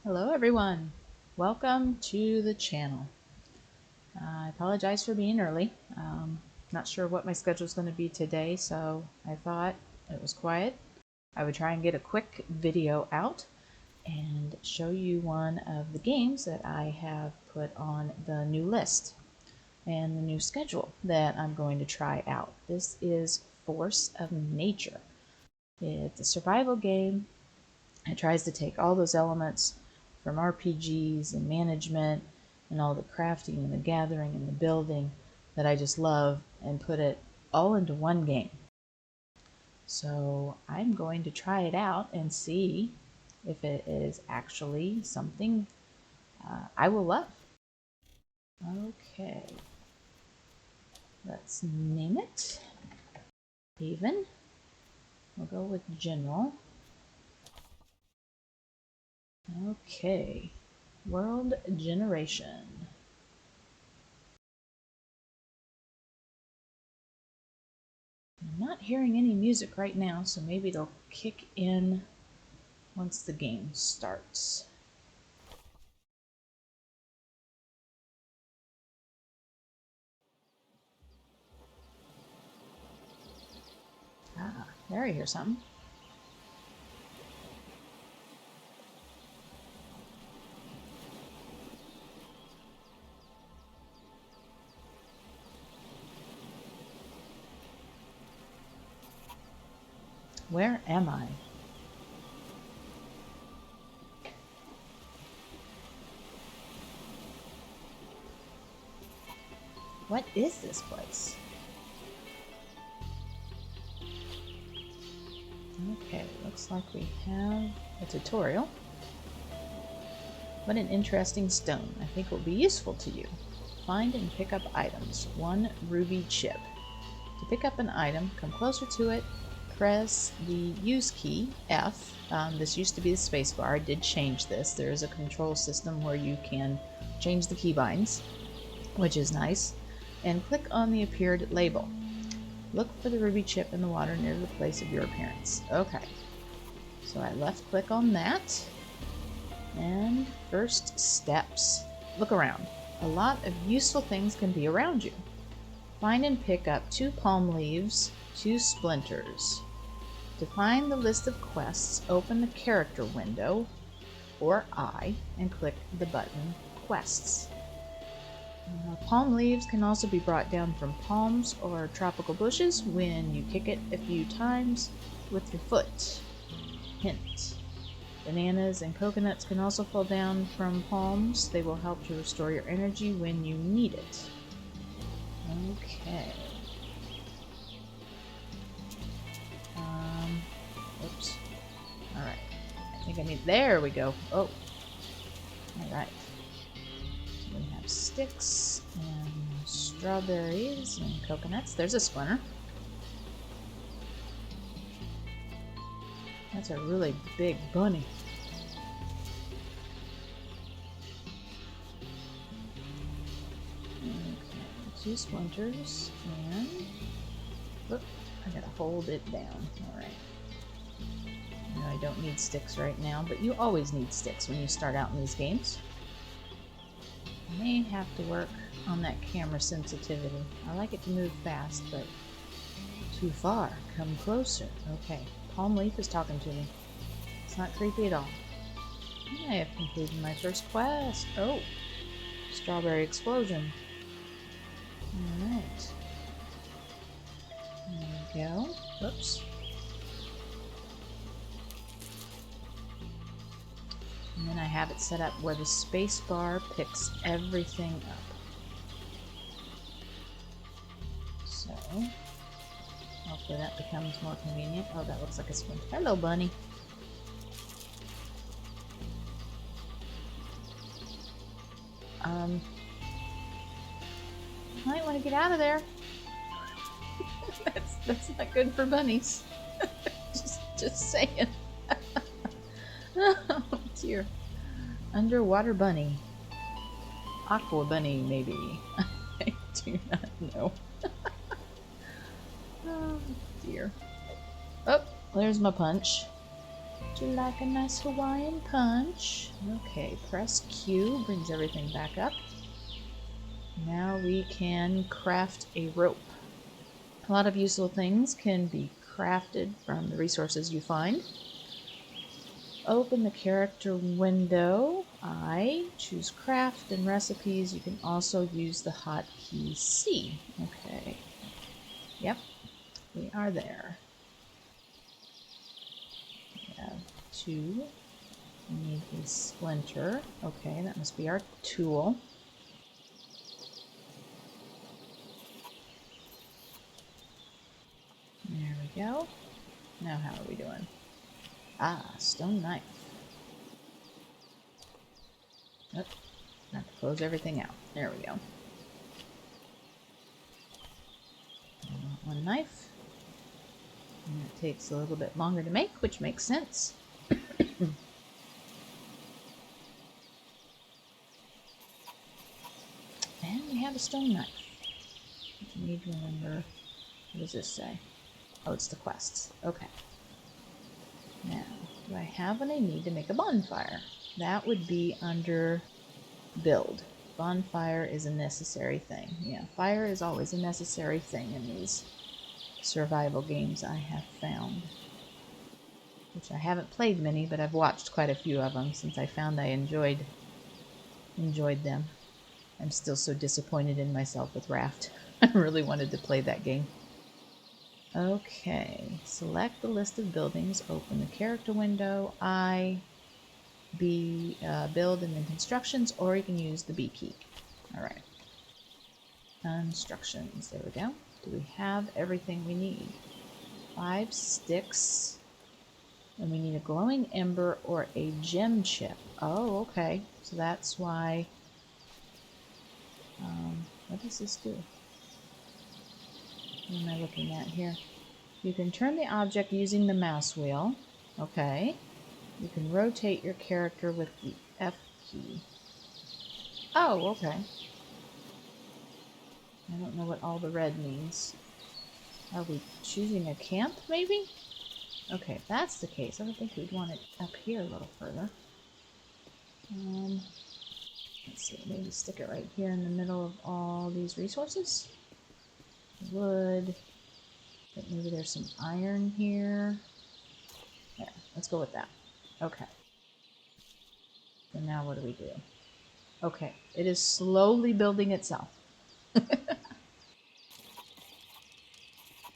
Hello everyone, welcome to the channel. I apologize for being early. Not sure what my schedule is going to be today, so I thought it was quiet. I would try and get a quick video out and show you one of the games that I have put on the new list and the new schedule that I'm going to try out. This is Force of Nature. It's a survival game. It tries to take all those elements from RPGs and management and all the crafting and the gathering and the building that I just love and put it all into one game. So I'm going to try it out and see if it is actually something I will love. Okay, let's name it. Haven. We'll go with General. Okay, World Generation. I'm not hearing any music right now, so maybe it'll kick in once the game starts. Ah, there I hear something. Where am I? What is this place? Okay, looks like we have a tutorial. What an interesting stone. I think will be useful to you. Find and pick up items. 1 ruby chip. To pick up an item, come closer to it, press the use key, F. This used to be the space bar. I did change this. There is a control system where you can change the keybinds, which is nice. And click on the appeared label. Look for the ruby chip in the water near the place of your appearance. Okay, so I left click on that. And first steps. Look around. A lot of useful things can be around you. Find and pick up 2 palm leaves, 2 splinters. To find the list of quests, open the character window, or eye, and click the button Quests. Palm leaves can also be brought down from palms or tropical bushes when you kick it a few times with your foot. Hint. Bananas and coconuts can also fall down from palms. They will help to restore your energy when you need it. Okay. Oops. Alright. I think I need... There we go. Oh. Alright. So we have sticks and strawberries and coconuts. There's a splinter. That's a really big bunny. Okay, 2 splinters and... Whoop, I gotta hold it down. Alright. No, I don't need sticks right now, but you always need sticks when you start out in these games. I may have to work on that camera sensitivity. I like it to move fast, but too far. Come closer. Okay. Palm leaf is talking to me. It's not creepy at all. I have completed my first quest. Oh, strawberry explosion. Alright. There we go. Whoops. And then I have it set up where the space bar picks everything up. So, hopefully that becomes more convenient. Oh, that looks like a splinter. Hello, bunny. I might want to get out of there. that's not good for bunnies. just saying. Oh dear. Underwater bunny. Aqua bunny, maybe. I do not know. Oh dear. Oh, there's my punch. Do you like a nice Hawaiian punch? Okay, press Q, brings everything back up. Now we can craft a rope. A lot of useful things can be crafted from the resources you find. Open the character window. I choose craft and recipes. You can also use the hotkey C. Okay. Yep, we are there. We have 2. We need a splinter. Okay, that must be our tool. There we go. Now how are we doing? Ah, stone knife. Oh, have to close everything out. There we go. One knife. And it takes a little bit longer to make, which makes sense. And we have a stone knife. I need to remember, what does this say? Oh, it's the quests. Okay. Now, do I have what I need to make a bonfire? That would be under build. Bonfire is a necessary thing. Yeah, fire is always a necessary thing in these survival games I have found. Which I haven't played many, but I've watched quite a few of them since I found I enjoyed them. I'm still so disappointed in myself with Raft. I really wanted to play that game. Okay, select the list of buildings, open the character window, build and then constructions, or you can use the B key. Alright. Constructions, there we go. Do we have everything we need? 5 sticks, and we need a glowing ember or a gem chip. Oh, okay. So that's why... what does this do? What am I looking at here? You can turn the object using the mouse wheel. Okay. You can rotate your character with the F key. Oh, okay. I don't know what all the red means. Are we choosing a camp, maybe? Okay, if that's the case, I would think we'd want it up here a little further. Let's see, maybe stick it right here in the middle of all these resources. Wood. But maybe there's some iron here. There, let's go with that. Okay. So now what do we do? Okay, it is slowly building itself.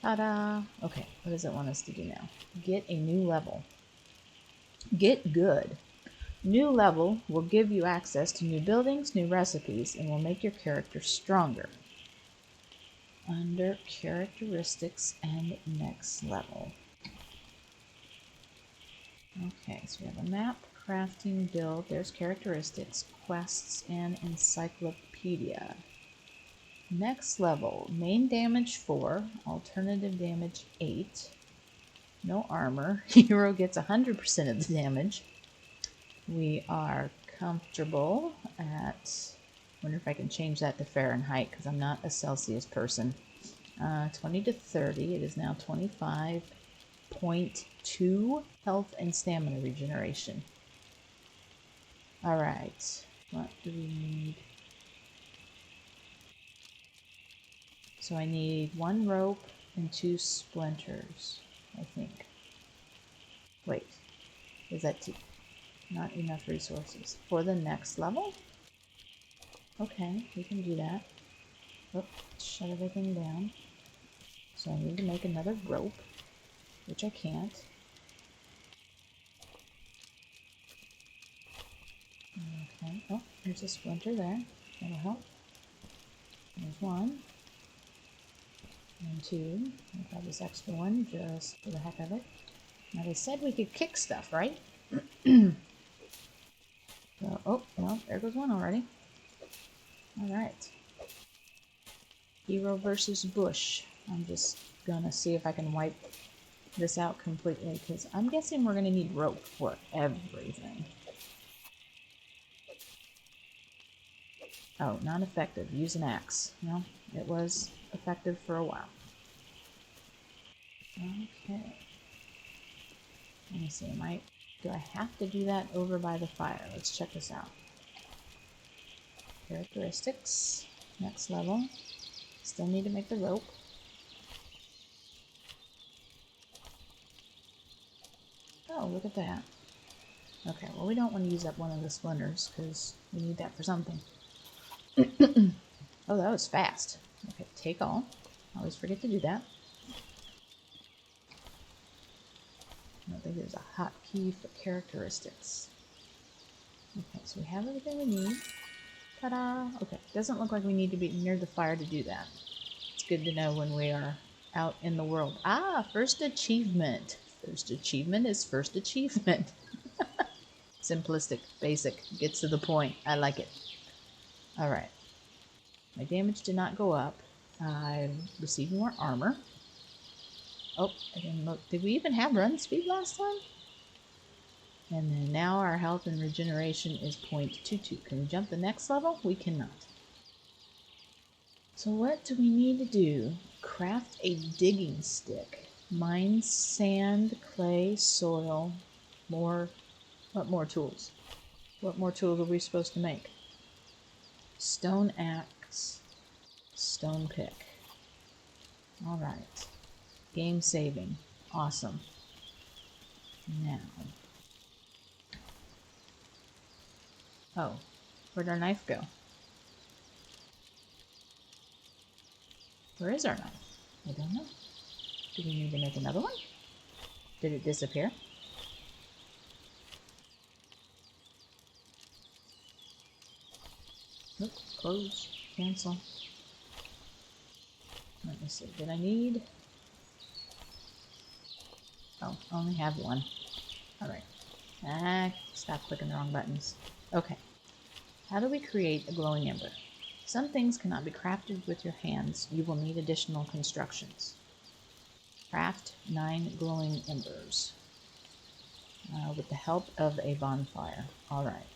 Ta-da! Okay, what does it want us to do now? Get a new level. Get good. New level will give you access to new buildings, new recipes, and will make your character stronger. Under characteristics and next level. Okay, so we have a map, crafting, build, there's characteristics, quests, and encyclopedia. Next level, main damage 4, alternative damage 8, no armor, hero gets 100% of the damage. We are comfortable at, wonder if I can change that to Fahrenheit because I'm not a Celsius person. 20 to 30, it is now 25.2 health and stamina regeneration. Alright, what do we need? So I need 1 rope and 2 splinters, I think. Wait, is that too? Not enough resources. For the next level? Okay, we can do that. Oh, shut everything down. So I need to make another rope, which I can't. Okay, oh, there's a splinter there. That'll help. There's 1. And 2. I'll grab this extra one just for the heck of it. Now they said we could kick stuff, right? So, oh, well, there goes 1 already. Alright. Hero versus bush. I'm just gonna see if I can wipe this out completely, because I'm guessing we're gonna need rope for everything. Oh, not effective. Use an axe. No, it was effective for a while. Okay. Let me see, Do I have to do that over by the fire? Let's check this out. Characteristics. Next level. Still need to make the rope. Oh, look at that. Okay, well we don't want to use up one of the splinters because we need that for something. Oh, that was fast. Okay, take all. Always forget to do that. I don't think there's a hotkey for characteristics. Okay, so we have everything we need. Ta-da! Okay, doesn't look like we need to be near the fire to do that. It's good to know when we are out in the world. Ah, first achievement. First achievement is first achievement. Simplistic, basic, gets to the point. I like it. Alright. My damage did not go up. I received more armor. Oh, I didn't look. Did we even have run speed last time? And then now our health and regeneration is 0.22. Can we jump the next level? We cannot. So what do we need to do? Craft a digging stick. Mine sand, clay, soil, more. What more tools? What more tools are we supposed to make? Stone axe, stone pick. Alright. Game saving. Awesome. Now. Oh, where'd our knife go? Where is our knife? I don't know. Do we need to make another one? Did it disappear? Nope. Close. Cancel. Let me see. Did I need... Oh, I only have one. Alright. Ah, stop clicking the wrong buttons. Okay. How do we create a glowing ember? Some things cannot be crafted with your hands. You will need additional constructions. Craft 9 glowing embers. With the help of a bonfire. Alright.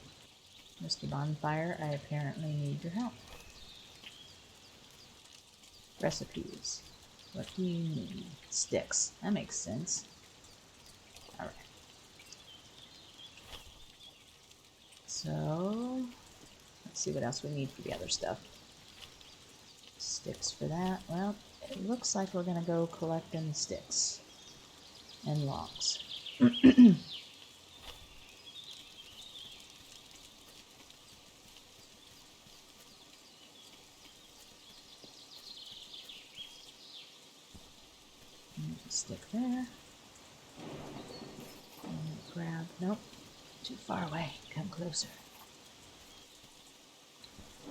Mr. Bonfire, I apparently need your help. Recipes. What do you need? Sticks. That makes sense. Alright. So, let's see what else we need for the other stuff. Sticks for that. Well, it looks like we're going to go collecting sticks and logs. Stick there. And grab. Nope. Too far away. Come closer.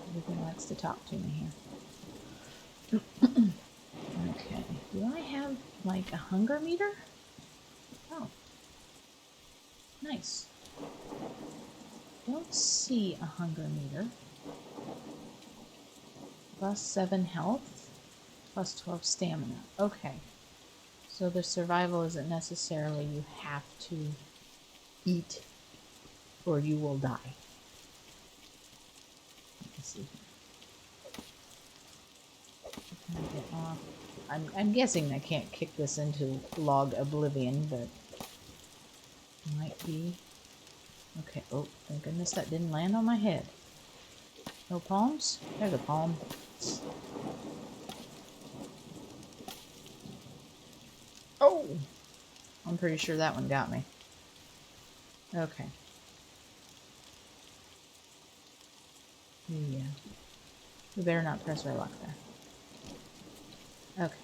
Everything likes to talk to me here. Okay. Do I have, like, a hunger meter? Oh. Nice. Don't see a hunger meter. Plus 7 health. Plus 12 stamina. Okay. So the survival isn't necessarily you have to eat or you will die. Let me see. Can I get off? I'm guessing I can't kick this into log oblivion, but might be. Okay. Oh, thank goodness that didn't land on my head. No palms? There's a palm. Oh! I'm pretty sure that one got me. Okay. Yeah. We better not press our luck there. Okay.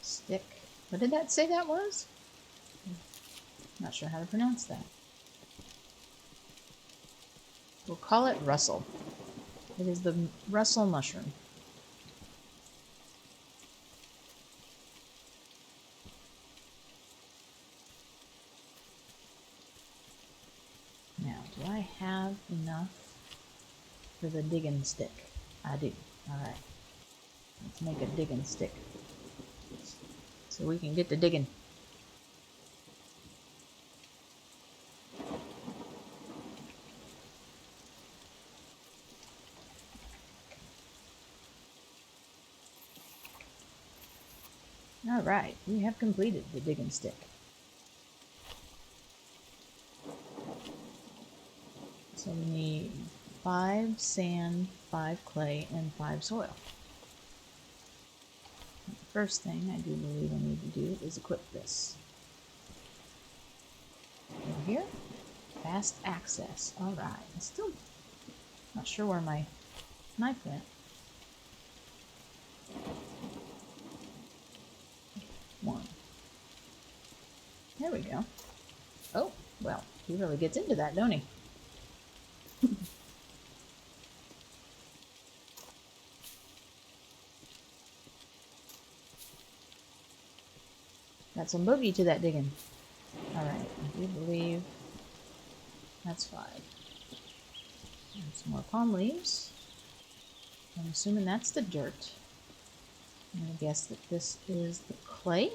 Stick. What did that say that was? Not sure how to pronounce that. We'll call it Russell. It is the Russell mushroom. Now, do I have enough for the digging stick? I do. Alright. Let's make a digging stick. So we can get to digging. Alright, We have completed the dig and stick. So we need 5 sand, 5 clay, and 5 soil. The first thing I do believe I need to do is equip this. Over here, fast access. Alright, I'm still not sure where my knife went. One. There we go. Oh, well, he really gets into that, don't he? Got some boogie to that digging. Alright, I do believe that's 5. And some more palm leaves. I'm assuming that's the dirt. I'm going to guess that this is the clay.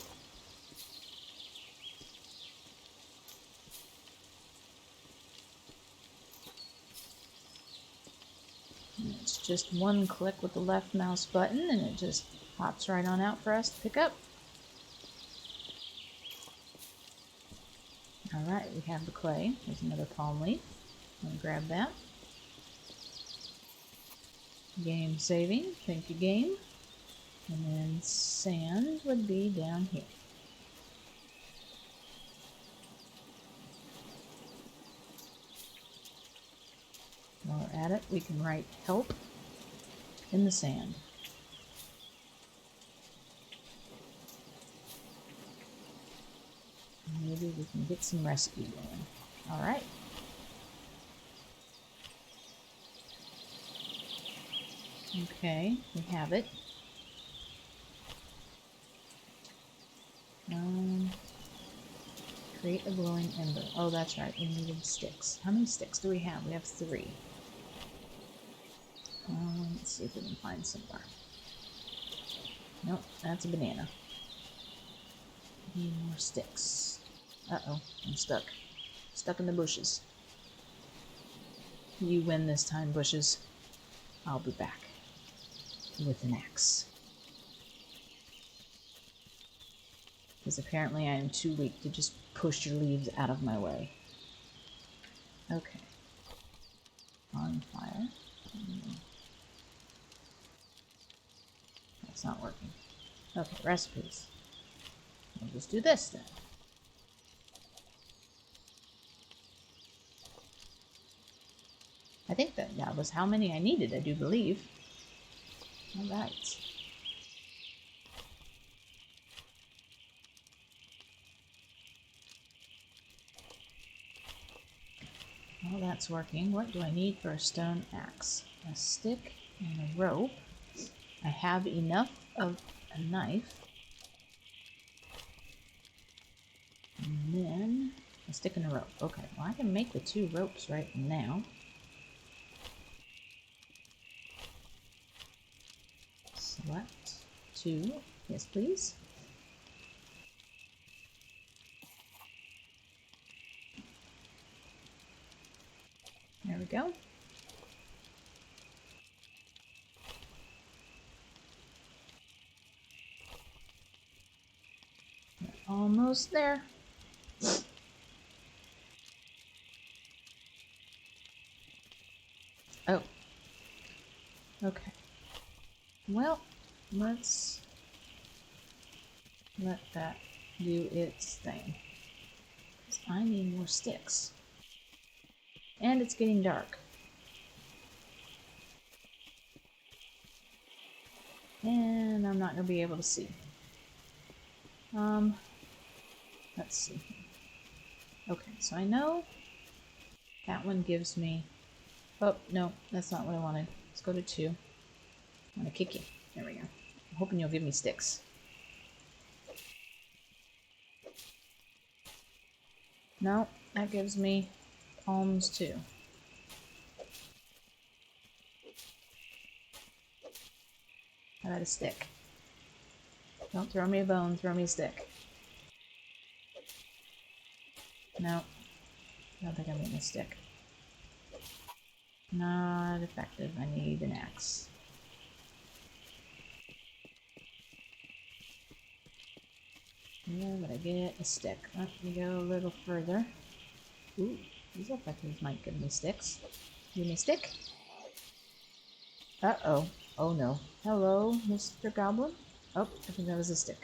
And it's just one click with the left mouse button and it just pops right on out for us to pick up. Alright, we have the clay. There's another palm leaf. I'm going to grab that. Game saving. Thank you, game. And then sand would be down here. While we're at it, we can write help in the sand. Maybe we can get some rescue going. Alright. Okay, we have it. Create a glowing ember. Oh, that's right. We needed sticks. How many sticks do we have? We have 3. Let's see if we can find somewhere. Nope, that's a banana. Need more sticks. Uh-oh, I'm stuck. Stuck in the bushes. You win this time, bushes. I'll be back with an axe. Because apparently I am too weak to just push your leaves out of my way. Okay. On fire. That's not working. Okay, recipes. We'll just do this then. I think that was how many I needed, I do believe. Alright. Well, that's working. What do I need for a stone axe? A stick and a rope. I have enough of a knife. And then a stick and a rope. Okay, well I can make the 2 ropes right now. Select 2. Yes, please. There we go. We're almost there. Oh. Okay. Well, let's let that do its thing. 'Cause I need more sticks. And it's getting dark. And I'm not going to be able to see. Let's see. Okay, so I know that one gives me... Oh, no, that's not what I wanted. Let's go to 2. I'm going to kick you. There we go. I'm hoping you'll give me sticks. No, that gives me palms too. How about a stick? Don't throw me a bone, throw me a stick. No, I don't think I'm getting a stick. Not effective. I need an axe. I'm gonna get a stick. Let me go a little further. Ooh, these look like these might give me sticks. Give me a stick. Uh-oh. Oh no. Hello, Mr. Goblin? Oh, I think that was a stick.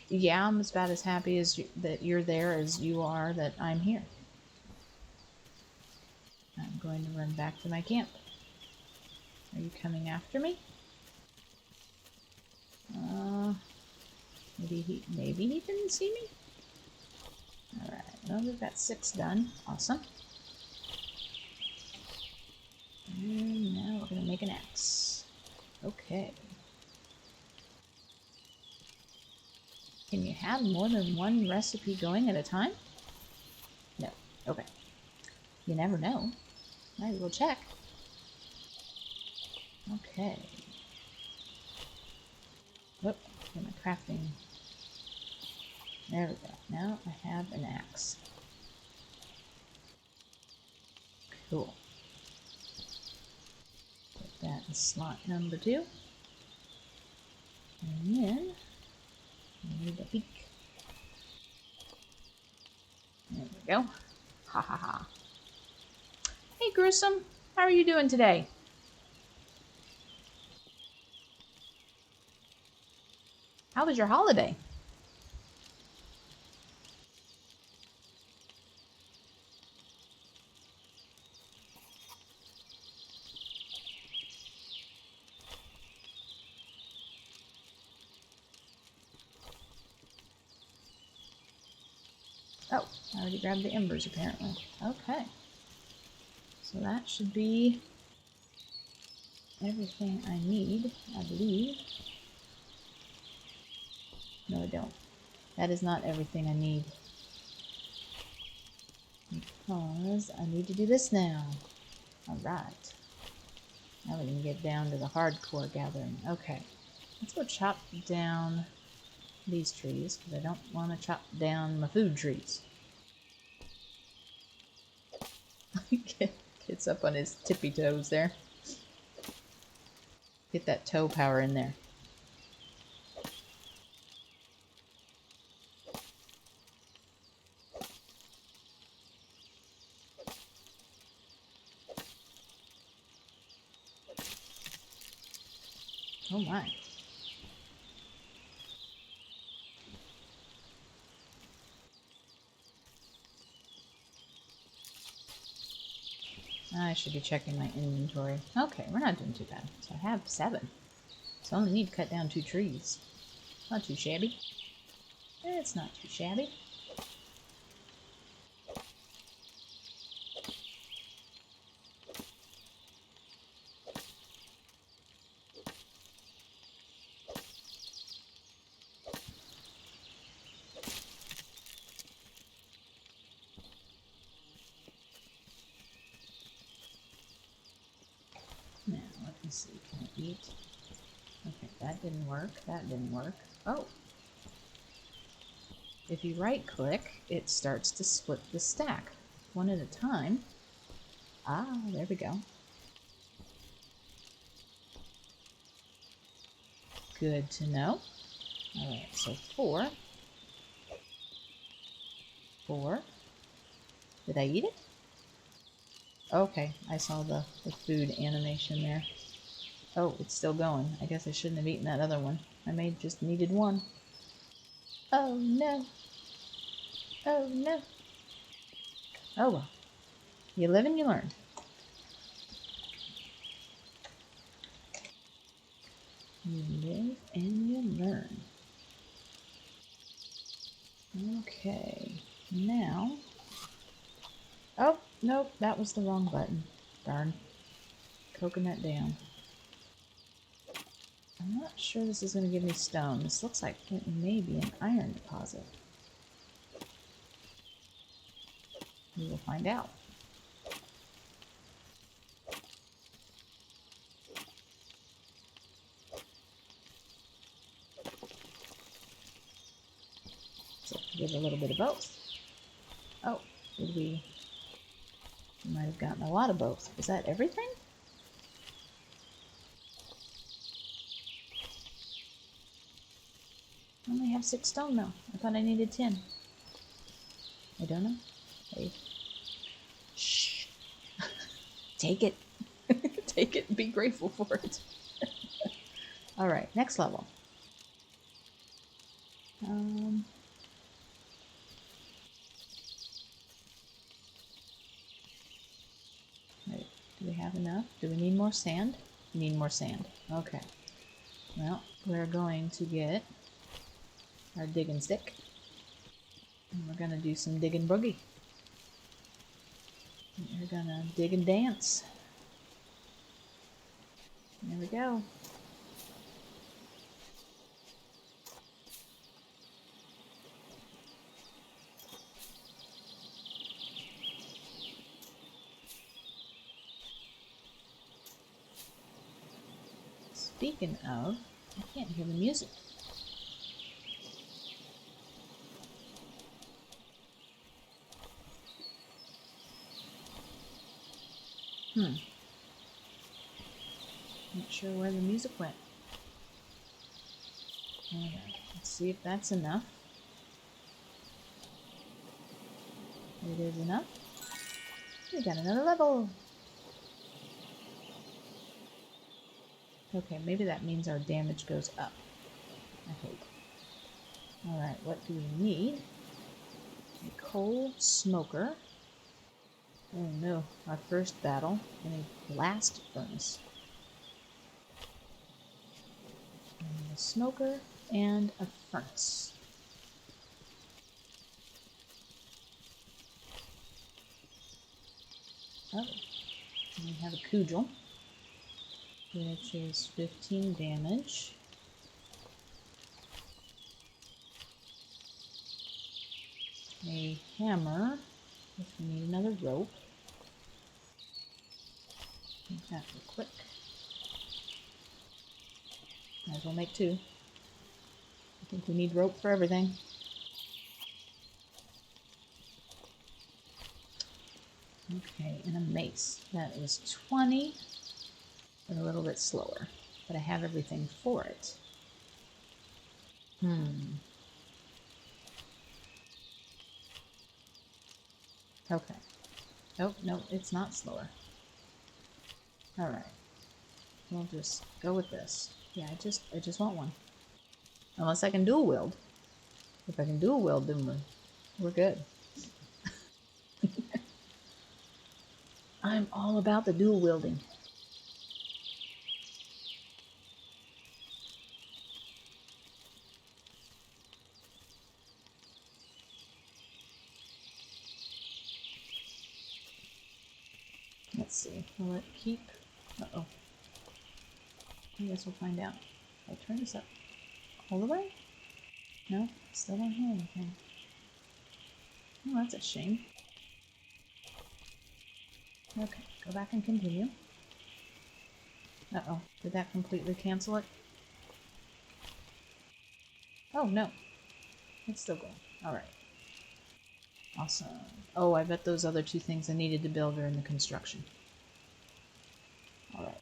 Yeah, I'm about as happy as that you're there as you are that I'm here. I'm going to run back to my camp. Are you coming after me? Maybe he didn't see me? Alright, well, we've got 6 done. Awesome. And now we're going to make an axe. Okay. Can you have more than one recipe going at a time? No. Okay. You never know. Might as well check. Okay. Whoop. Get my crafting. There we go. Now I have an axe. Cool. Put that in slot number 2. And then I need a beak. There we go. Ha ha ha. Hey Gruesome, how are you doing today? How was your holiday? Oh, I already grabbed the embers apparently. Okay. So that should be everything I need, I believe. No, I don't. That is not everything I need. Because I need to do this now. Alright. Now we can get down to the hardcore gathering. Okay. Let's go chop down these trees, because I don't want to chop down my food trees. Gets up on his tippy toes there. Get that toe power in there. Oh my. I should be checking my inventory. Okay, we're not doing too bad. So I have 7. So I only need to cut down 2 trees. Not too shabby. It's not too shabby. Now, let me see. Can I eat? Okay, that didn't work. That didn't work. Oh! If you right-click, it starts to split the stack. One at a time. Ah, there we go. Good to know. Alright, so 4. 4. Did I eat it? Okay, I saw the food animation there. Oh, it's still going. I guess I shouldn't have eaten that other one. I may have just needed 1. Oh no. Oh no. Oh well. You live and you learn. You live and you learn. Okay. Now. Oh, nope. That was the wrong button. Darn. Coconut down. I'm not sure this is going to give me stone. This looks like it may be an iron deposit. We will find out. So give a little bit of both. Oh, did we? We might have gotten a lot of both. Was that everything? I only have 6 stone though. I thought I needed 10. I don't know. Hey. Shh. Take it. Take it and be grateful for it. Alright, next level. Wait, do we have enough? Do we need more sand? We need more sand. Okay. Well, we're going to get our digging stick. And we're going to do some digging boogie. We're going to dig and dance. There we go. Speaking of, I can't hear the music. Not sure where the music went. Alright, let's see if that's enough. It is enough. We got another level. Okay, maybe that means our damage goes up. I hope. Alright, what do we need? A coal smoker. Oh no, our first battle in a blast furnace. And a smoker and a furnace. Oh, we have a cudgel, which is 15 damage. A hammer, which we need another rope. Make that real quick. Might as well make 2. I think we need rope for everything. Okay, and a mace. That is 20, but a little bit slower. But I have everything for it. Okay. Oh, no, it's not slower. Alright. We'll just go with this. Yeah, I just want one. Unless I can dual wield. If I can dual wield, then we're good. I'm all about the dual wielding. Let's see. Will it keep? Uh-oh. I guess we'll find out. I'll turn this up all the way? No, still don't hear anything. Oh, that's a shame. Okay, go back and continue. Uh-oh, did that completely cancel it? Oh, no. It's still going. Alright. Awesome. Oh, I bet those other 2 things I needed to build are in the construction. Alright.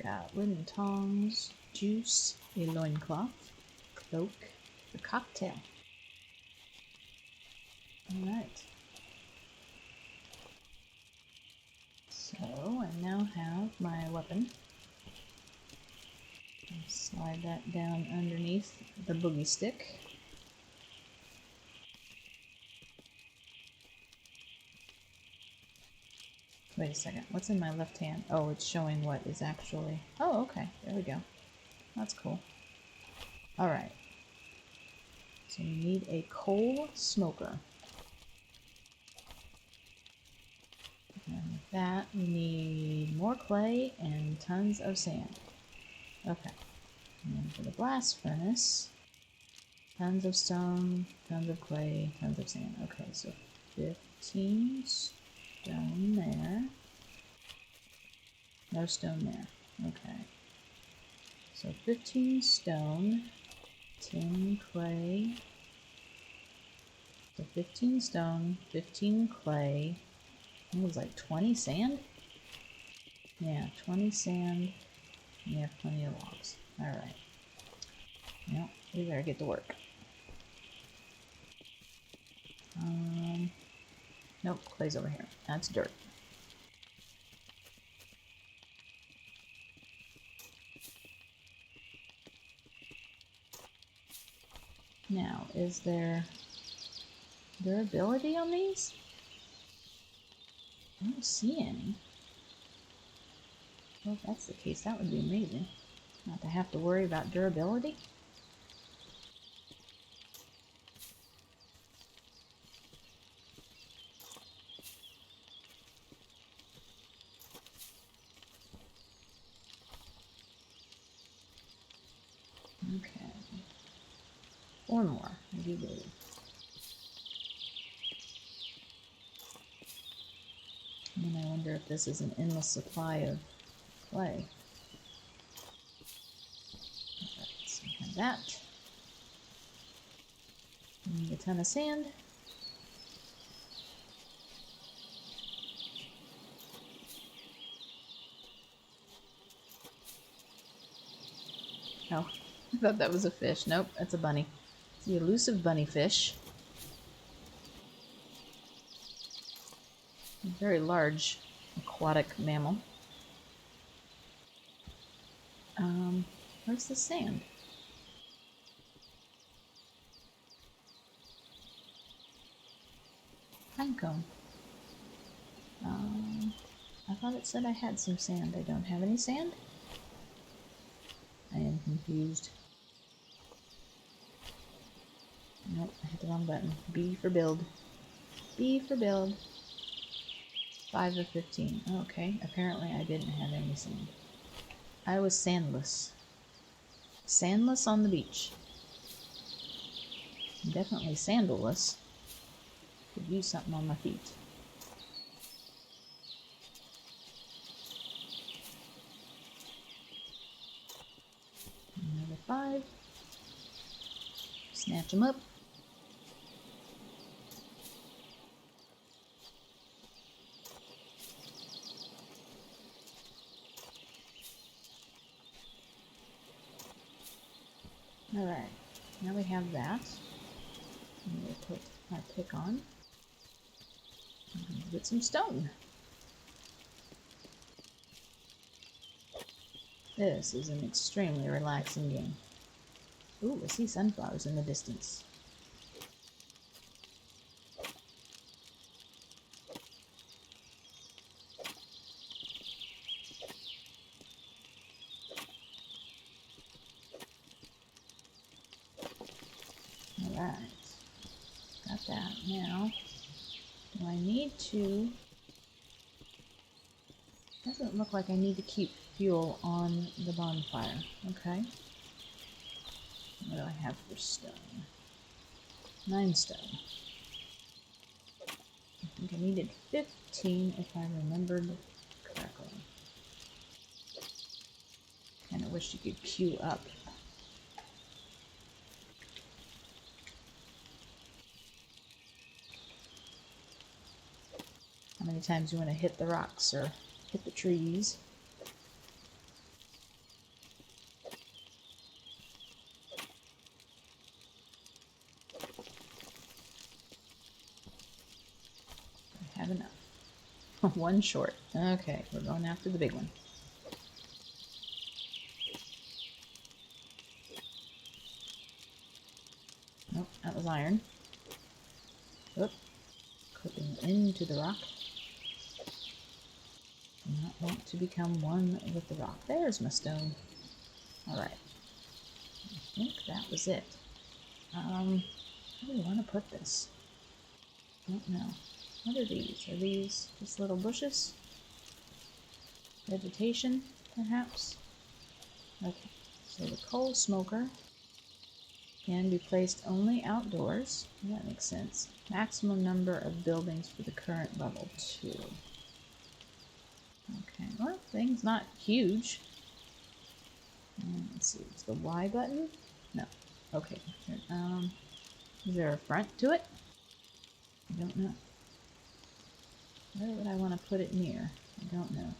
Got wooden tongs, juice, a loincloth, cloak, a cocktail. Alright. So I now have my weapon. I'll slide that down underneath the boogie stick. Wait a second, what's in my left hand? Oh, it's showing what is actually... Oh, okay, there we go. That's cool. Alright. So we need a coal smoker. And with that, we need more clay and tons of sand. Okay. And then for the blast furnace, tons of stone, tons of clay, tons of sand. Okay, so 15 stone there. No stone there. Okay. So 15 stone, 10 clay, So 15 stone, 15 clay. It was like 20 sand? Yeah, 20 sand. And you have plenty of logs. Alright. Well, we better get to work. Nope, clay's over here. That's dirt. Now, is there durability on these? I don't see any. Well, if that's the case, that would be amazing. Not to have to worry about durability. Okay. 4 more, I do believe. And I wonder if this is an endless supply of clay. Alright, so we have that. We need a ton of sand. Oh, I thought that was a fish. Nope, that's a bunny. It's the elusive bunny fish. A very large aquatic mammal. Where's the sand? Pinecone. I thought it said I had some sand. I don't have any sand? I am confused. Nope, I hit the wrong button. B for build. B for build. 5 of 15. Okay, apparently I didn't have any sand. I was sandless. Sandless on the beach. Definitely sandalless. Could use something on my feet. Another 5. Snatch them up. Alright, now we have that. I'm going to put my pick on. I'm going to get some stone. This is an extremely relaxing game. Ooh, I see sunflowers in the distance. Alright, got that. Now, do I need to... Doesn't look like I need to keep fuel on the bonfire. Okay. What do I have for stone? 9 stone. I think I needed 15 if I remembered correctly. Kinda wish you could queue up. How many times you want to hit the rocks or hit the trees? I have enough. One short. Okay, we're going after the big one. Nope, that was iron. Oop. Clipping into the rock. Do not want to become one with the rock. There's my stone. Alright. I think that was it. How do we want to put this? I don't know. What are these? Are these just little bushes? Vegetation, perhaps? Okay. So the coal smoker can be placed only outdoors. That makes sense. Maximum number of buildings for the current level 2. Okay, well, thing's not huge. Let's see, is the Y button? No. Okay. Is there a front to it? I don't know. Where would I want to put it near? I don't know.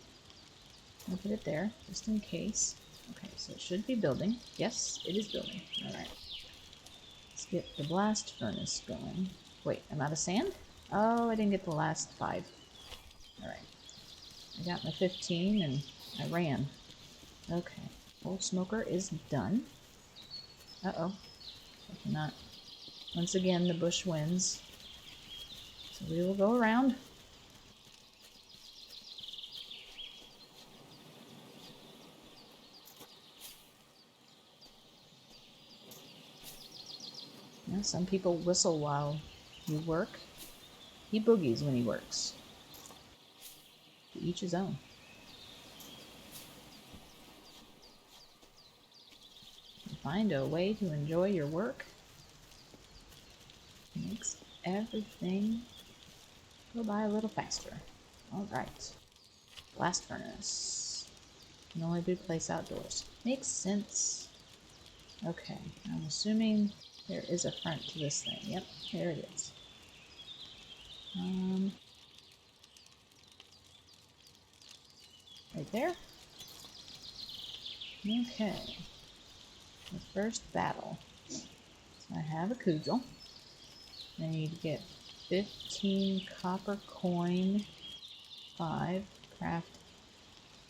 I'll put it there, just in case. Okay, so it should be building. Yes, it is building. Alright. Let's get the blast furnace going. Wait, I'm out of sand? Oh, I didn't get the last 5. Alright. I got my 15 and I ran. Okay. Old smoker is done. Uh-oh. I cannot. Once again, the bush wins. So we will go around. Yeah, some people whistle while you work. He boogies when he works. To each his own. Find a way to enjoy your work. Makes everything go by a little faster. Alright. Blast furnace. Can only be placed outdoors. Makes sense. Okay, I'm assuming there is a front to this thing. Yep, there it is. Right there. Okay. The first battle. So I have a cudgel. I need to get 15 copper coin, 5, craft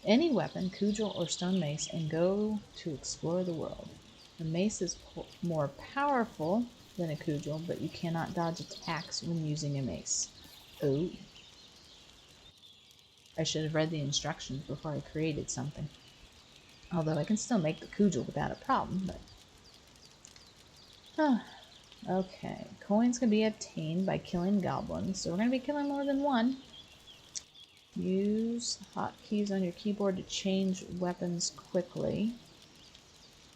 any weapon, cudgel or stone mace, and go to explore the world. The mace is more powerful than a cudgel, but you cannot dodge attacks when using a mace. Oh. I should have read the instructions before I created something. Although I can still make the cudgel without a problem, but... Okay. Coins can be obtained by killing goblins, so we're going to be killing more than one. Use hotkeys on your keyboard to change weapons quickly.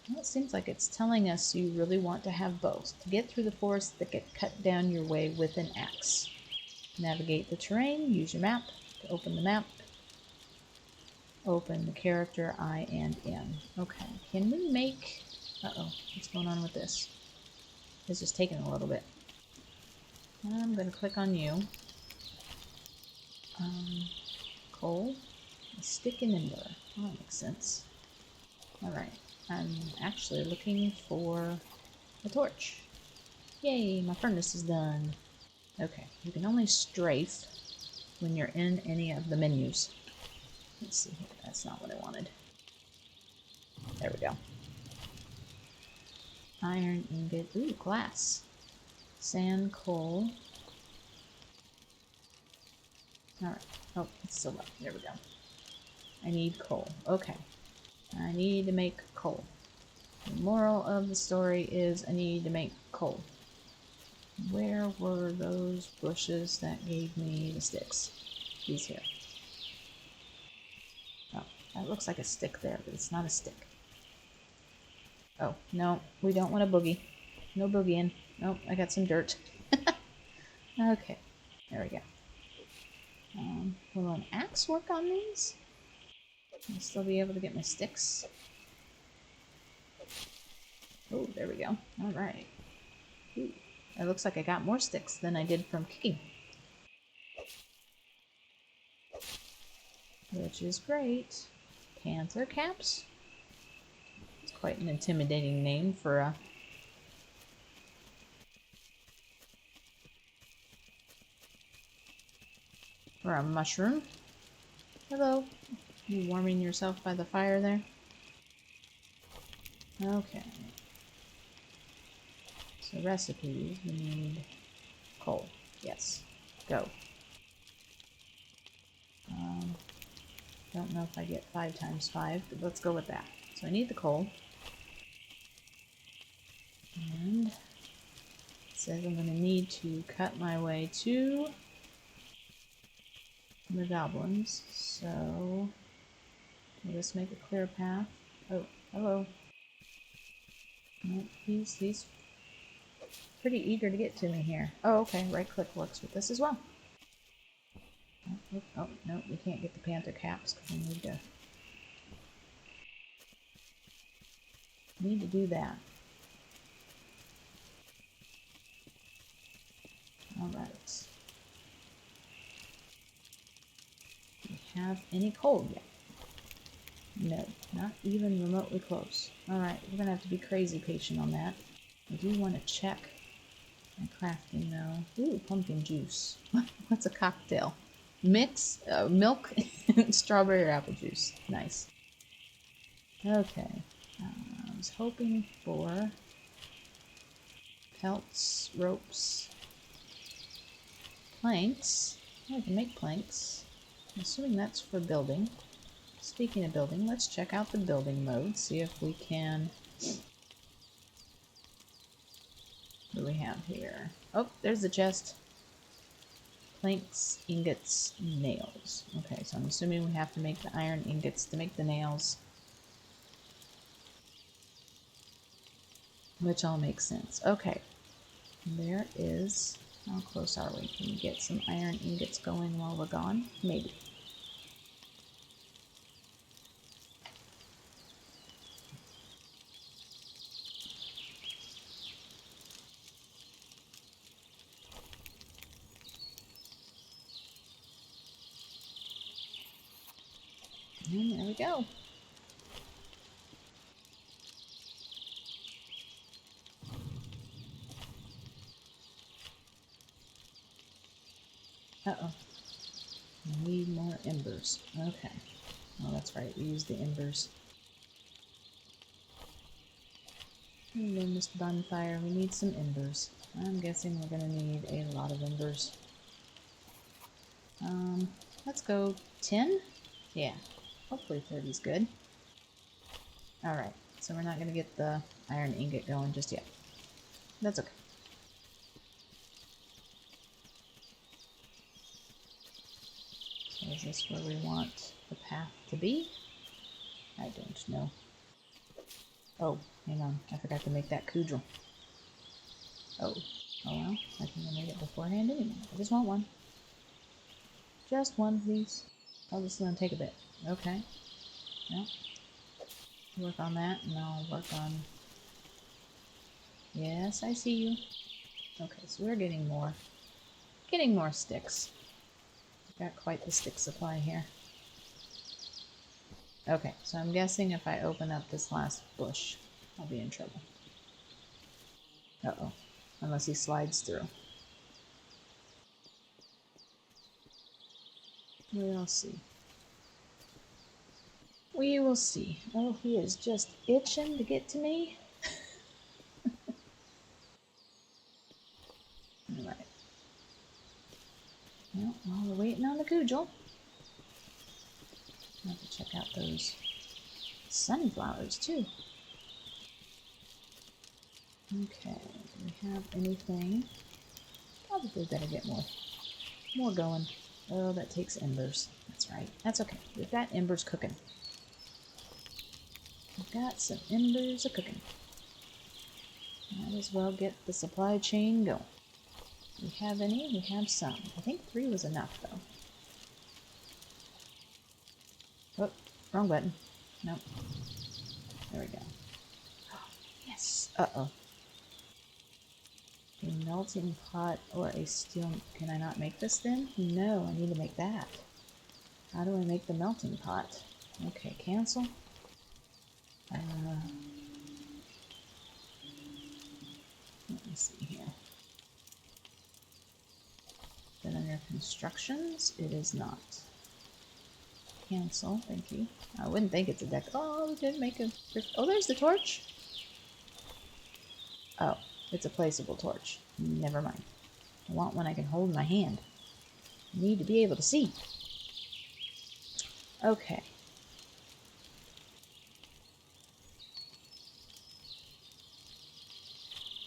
Well, it seems like it's telling us you really want to have both. To get through the forest thicket, cut down your way with an axe. Navigate the terrain, use your map to open the map. Open the character I and M. Okay, can we make... Uh-oh, what's going on with this? This is taking a little bit. I'm going to click on you. Coal, a stick and ember. Oh, that makes sense. Alright, I'm actually looking for a torch. Yay, my furnace is done. Okay, you can only strafe when you're in any of the menus. Let's see here, that's not what I wanted. There we go. Iron ingot, ooh, glass. Sand, coal. Alright, oh, it's still up, there we go. I need coal, okay. I need to make coal. The moral of the story is I need to make coal. Where were those bushes that gave me the sticks? These here. Oh, that looks like a stick there, but it's not a stick. Oh, no, we don't want a boogie. No boogieing. Nope, I got some dirt. Okay, there we go. Will an axe work on these? I'll still be able to get my sticks. Oh, there we go. Alright. Ooh, it looks like I got more sticks than I did from kicking. Which is great. Panther caps? It's quite an intimidating name for a... mushroom. Hello. You warming yourself by the fire there? Okay. So recipes, we need coal. Yes. Go. Don't know if I get 5 times 5, but let's go with that. So I need the coal. And it says I'm going to need to cut my way to the goblins. So will this make a clear path? Oh, hello. Nope, he's pretty eager to get to me here. Oh, okay. Right click works with this as well. Oh, no, we can't get the panther caps because I need to do that. Alright. have any coal yet? No, not even remotely close. Alright, we're gonna have to be crazy patient on that. I do want to check my crafting though. Ooh, pumpkin juice. What's a cocktail? Mix milk and strawberry or apple juice. Nice. Okay. I was hoping for pelts, ropes, planks. Oh, I can make planks. I'm assuming that's for building. Speaking of building, let's check out the building mode, see if we can... What do we have here? Oh, there's the chest. Planks, ingots, nails. Okay, so I'm assuming we have to make the iron ingots to make the nails. Which all makes sense. Okay, there is... How close are we? Can we get some iron ingots going while we're gone? Maybe. And there we go. Uh-oh. We need more embers. Okay. Oh, that's right. We used the embers. And then this bonfire, we need some embers. I'm guessing we're going to need a lot of embers. Let's go 10? Yeah. Hopefully 30 is good. Alright. So we're not going to get the iron ingot going just yet. That's okay. So is this where we want the path to be? I don't know. Oh, hang on. I forgot to make that cudgel. Oh. Oh well. I think I made it beforehand anyway. I just want one. Just one, please. Oh, this is going to take a bit. Okay. Well, work on that, and I'll work on... Yes, I see you. Okay, so we're getting more. Getting more sticks. We've got quite the stick supply here. Okay, so I'm guessing if I open up this last bush, I'll be in trouble. Uh-oh. Unless he slides through. We'll see. We will see. Oh, he is just itching to get to me. Alright. Well, while we're waiting on the cudgel, I'll have to check out those sunflowers, too. Okay, do we have anything? Probably better get more going. Oh, that takes embers. That's right. That's okay. We've got embers cooking. We've got some embers a-cooking. Might as well get the supply chain going. We have any? We have some. I think 3 was enough, though. Oh, wrong button. Nope. There we go. Oh, yes. Uh-oh. A melting pot or a steel... Can I not make this then? No, I need to make that. How do I make the melting pot? Okay, cancel. Let me see here. Then under constructions, it is not. Cancel, thank you. I wouldn't think it's a deck. Oh, we did make a... Oh, there's the torch. Oh, it's a placeable torch. Never mind. I want one I can hold in my hand. I need to be able to see. Okay.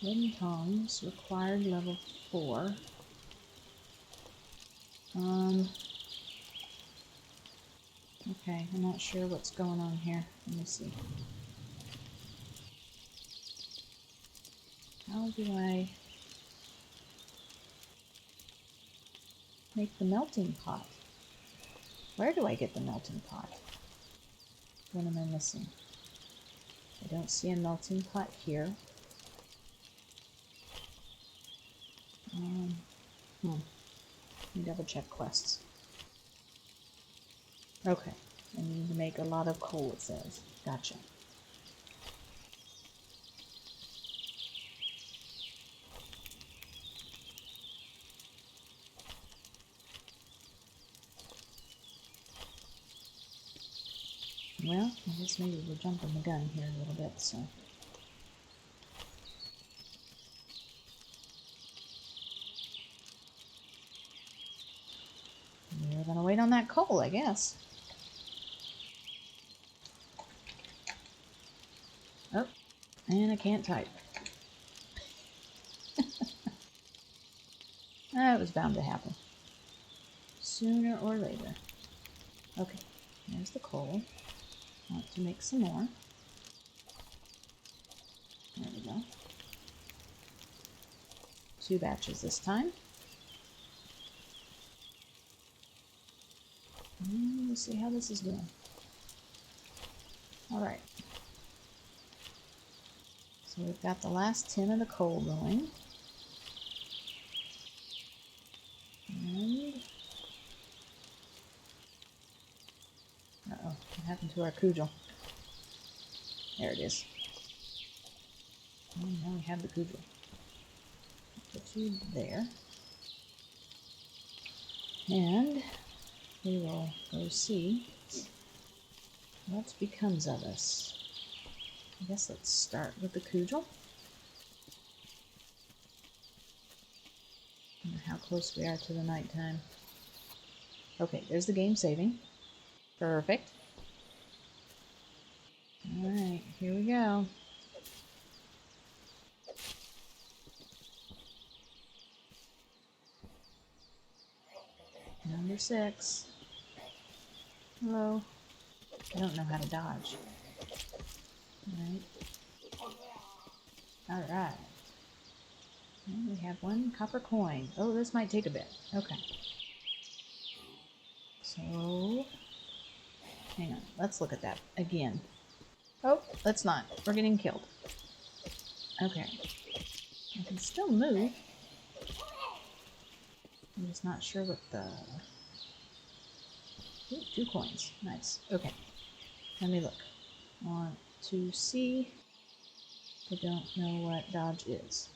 Wooden tongs, required level 4. Okay, I'm not sure what's going on here. Let me see. How do I make the melting pot? Where do I get the melting pot? What am I missing? I don't see a melting pot here. Let me double check quests. Okay. I need to make a lot of coal, it says. Gotcha. Well, I guess maybe we're jumping the gun here a little bit, so... We're gonna wait on that coal, I guess. Oh, and I can't type. That was bound to happen. Sooner or later. Okay, there's the coal. Want to make some more. There we go. 2 batches this time. Let's see how this is doing. Alright. So we've got the last 10 of the coal going. And... uh-oh, what happened to our cudgel? There it is. Oh, now we have the cudgel. Put you there. And we will go see what becomes of us. I guess let's start with the cudgel. I wonder how close we are to the nighttime. Okay, there's the game saving. Perfect. Alright, here we go. Number 6. Hello. I don't know how to dodge. Alright. Alright. And we have 1 copper coin. Oh, this might take a bit. Okay. So, hang on. Let's look at that again. Oh, let's not. We're getting killed. Okay. I can still move. I'm just not sure what the... Ooh, 2 coins. Nice. Okay. Let me look. Want to see. I don't know what dodge is.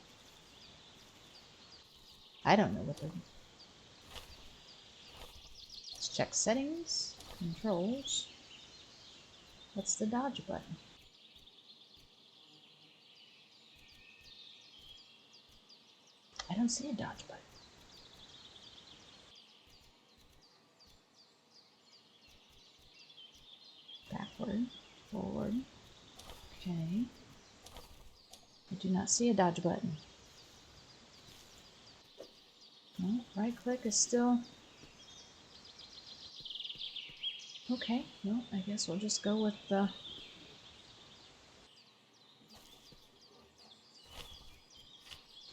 I don't know what the... Let's check settings. Controls. What's the dodge button? I don't see a dodge button. Backward, forward. Okay. I do not see a dodge button. No, right click is still... Okay, well, I guess we'll just go with the...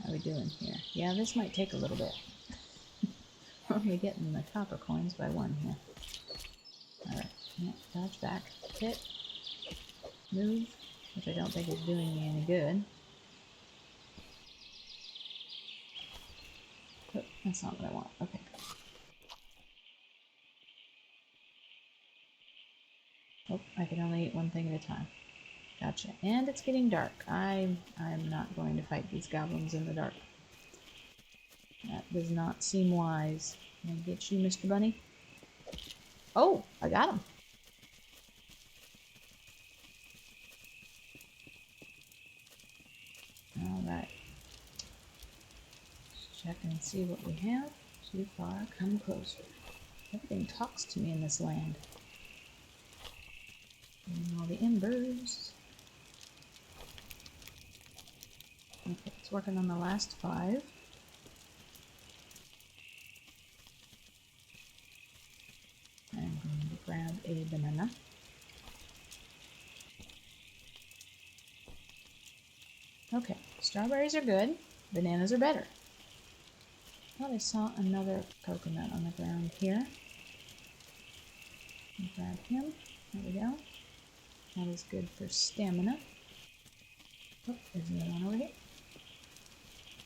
How are we doing here? Yeah, this might take a little bit. We're only getting the copper coins by 1 here. Alright, yeah, dodge back. Hit. Move, which I don't think is doing me any good. Oh, that's not what I want. Okay. Oh, I can only eat 1 thing at a time. Gotcha. And it's getting dark. I'm not going to fight these goblins in the dark. That does not seem wise. Can I get you, Mr. Bunny? Oh, I got him. Alright. Let's check and see what we have. Too far, come closer. Everything talks to me in this land. And all the embers. Okay, it's working on the last 5. I'm going to grab a banana. Okay, strawberries are good. Bananas are better. I thought I saw another coconut on the ground here. I'll grab him. There we go. That is good for stamina. Oh, there's another one over here.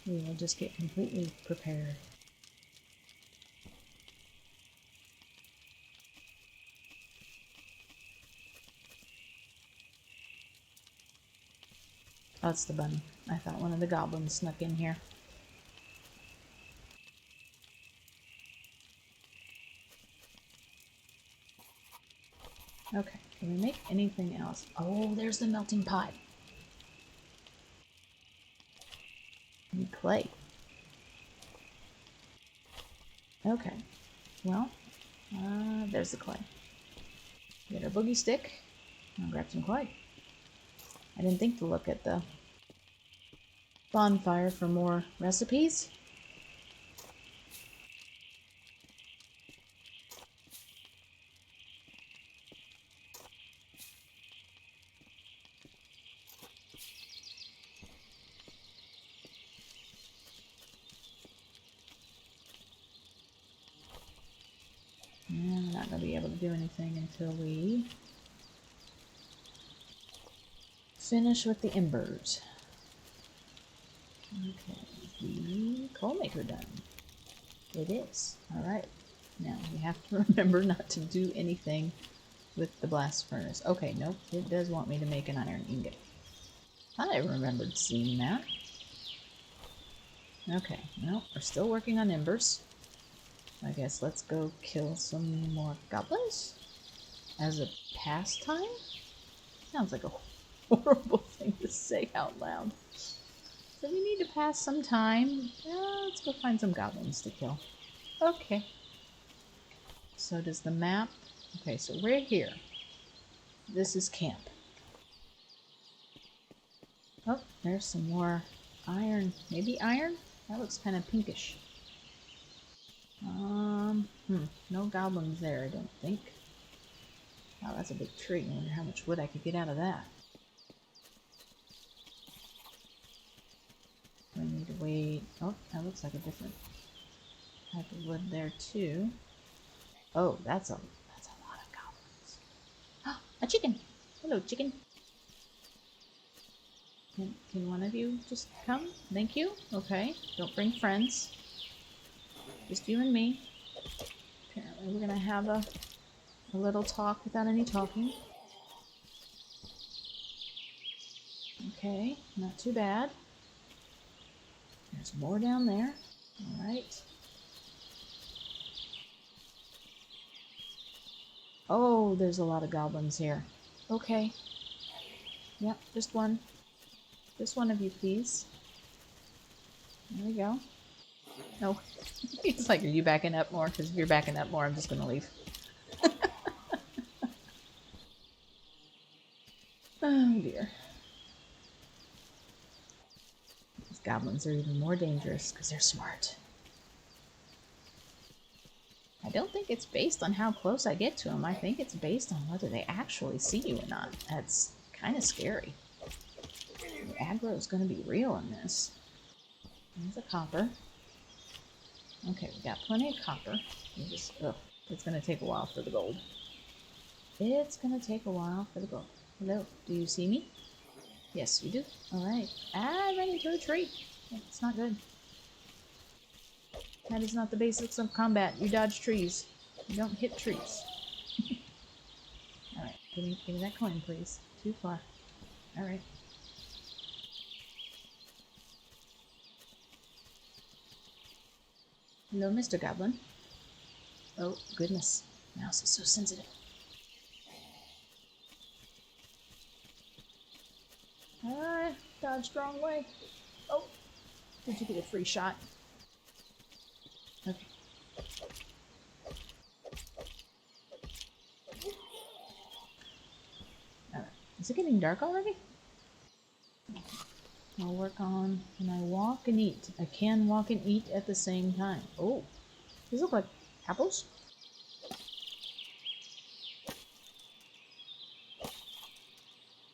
We will just get completely prepared. Oh, it's the bunny. I thought one of the goblins snuck in here. Okay, can we make anything else? Oh, there's the melting pot. And clay. Okay, well, there's the clay. Get our boogie stick. I'll grab some clay. I didn't think to look at the bonfire for more recipes. Yeah, we're not going to be able to do anything until we finish with the embers. Okay, the coal maker done. It is. Alright. Now, we have to remember not to do anything with the blast furnace. Okay, nope. It does want me to make an iron ingot. I remembered seeing that. Okay, well, we're still working on embers. I guess let's go kill some more goblins as a pastime? Sounds like a horrible thing to say out loud. So we need to pass some time. Let's go find some goblins to kill. Okay. So does the map... Okay, so we're here. This is camp. Oh, there's some more iron. Maybe iron? That looks kind of pinkish. No goblins there, I don't think. Wow, that's a big tree. I wonder how much wood I could get out of that. I need to wait. Oh, that looks like a different type of wood there too. Oh, that's a lot of goblins. Oh, a chicken! Hello, chicken. Can one of you just come? Thank you. Okay, don't bring friends. Just you and me. Apparently we're gonna have a little talk without any talking. Okay, not too bad. There's more down there. Alright. Oh, there's a lot of goblins here. Okay. Yep, just one. Just one of you, please. There we go. No. He's like, are you backing up more? Because if you're backing up more, I'm just going to leave. Oh, dear. These goblins are even more dangerous because they're smart. I don't think it's based on how close I get to them. I think it's based on whether they actually see you or not. That's kind of scary. The aggro is going to be real in this. There's a copper. Okay, we got plenty of copper. It's going to take a while for the gold. It's going to take a while for the gold. Hello, do you see me? Yes, you do. Alright. I ran into a tree. It's not good. That is not the basics of combat. You dodge trees. You don't hit trees. Alright, give me that coin, please. Too far. Alright. Hello, Mr. Goblin. Oh, goodness. Mouse is so sensitive. Dodged wrong way. Oh, did you get a free shot? Okay. Alright. Is it getting dark already? I'll work on... Can I walk and eat? I can walk and eat at the same time. Oh, these look like apples.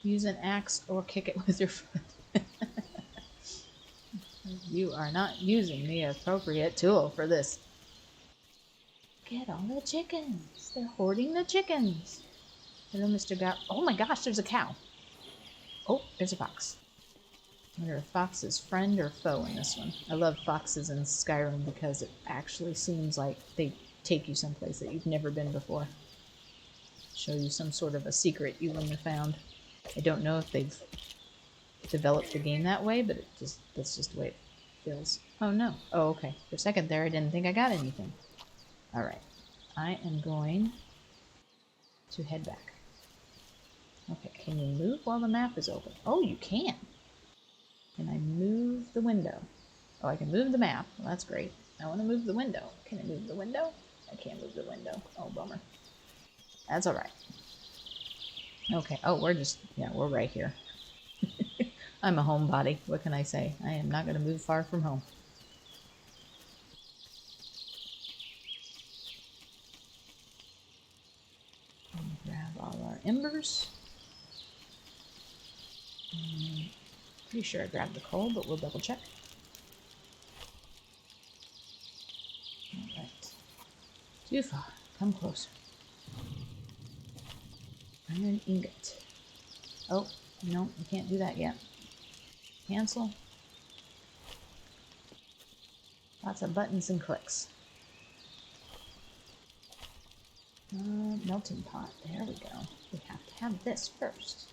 Use an axe or kick it with your foot. You are not using the appropriate tool for this. Get all the chickens. They're hoarding the chickens. Hello, Mr. Goblin. Oh my gosh, there's a cow. Oh, there's a fox. I wonder if fox is friend or foe in this one. I love foxes in Skyrim because it actually seems like they take you someplace that you've never been before. Show you some sort of a secret you wouldn't have found. I don't know if they've develop the game that way, but that's just the way it feels. Oh no. Oh, okay. For a second there, I didn't think I got anything. All right. I am going to head back. Okay, can you move while the map is open? Oh, you can. Can I move the window? Oh, I can move the map. Well, that's great. I want to move the window. Can I move the window? I can't move the window. Oh, bummer. That's all right. Okay. Oh, we're right here. I'm a homebody. What can I say? I am not going to move far from home. Grab all our embers. Pretty sure I grabbed the coal, but we'll double check. Alright. Too far. Come closer. Iron ingot. Oh, no, we can't do that yet. Cancel. Lots of buttons and clicks. Melting pot. There we go. We have to have this first.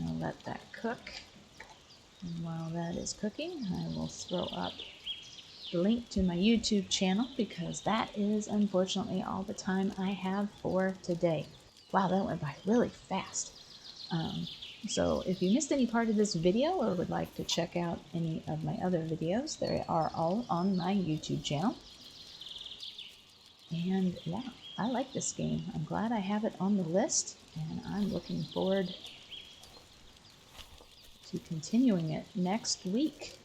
I'll let that cook. And while that is cooking, I will throw up the link to my YouTube channel because that is unfortunately all the time I have for today. Wow, that went by really fast. So if you missed any part of this video or would like to check out any of my other videos, they are all on my YouTube channel. And yeah, I like this game. I'm glad I have it on the list, and I'm looking forward to continuing it next week.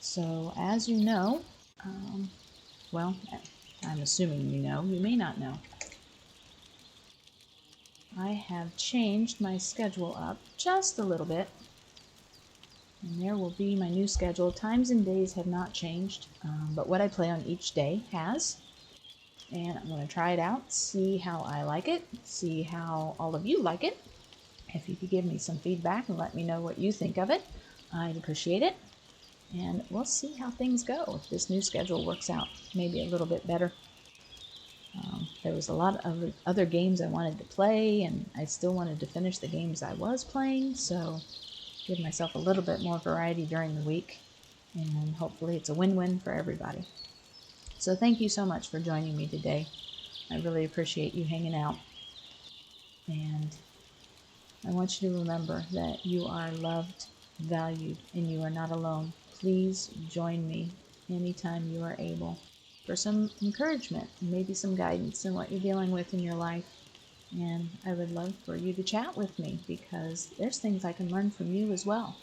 So as you know, well, I'm assuming you know, you may not know, I have changed my schedule up just a little bit, and there will be my new schedule. Times and days have not changed, but what I play on each day has, and I'm going to try it out, see how I like it, see how all of you like it. If you could give me some feedback and let me know what you think of it, I'd appreciate it. And we'll see how things go if this new schedule works out maybe a little bit better. There was a lot of other games I wanted to play, and I still wanted to finish the games I was playing, so give myself a little bit more variety during the week, and hopefully it's a win-win for everybody. So thank you so much for joining me today. I really appreciate you hanging out, and I want you to remember that you are loved, valued, and you are not alone. Please join me anytime you are able for some encouragement and maybe some guidance in what you're dealing with in your life. And I would love for you to chat with me because there's things I can learn from you as well.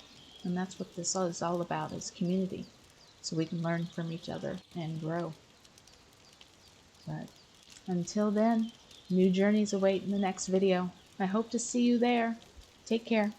And that's what this is all about, is community. So we can learn from each other and grow. But until then, new journeys await in the next video. I hope to see you there. Take care.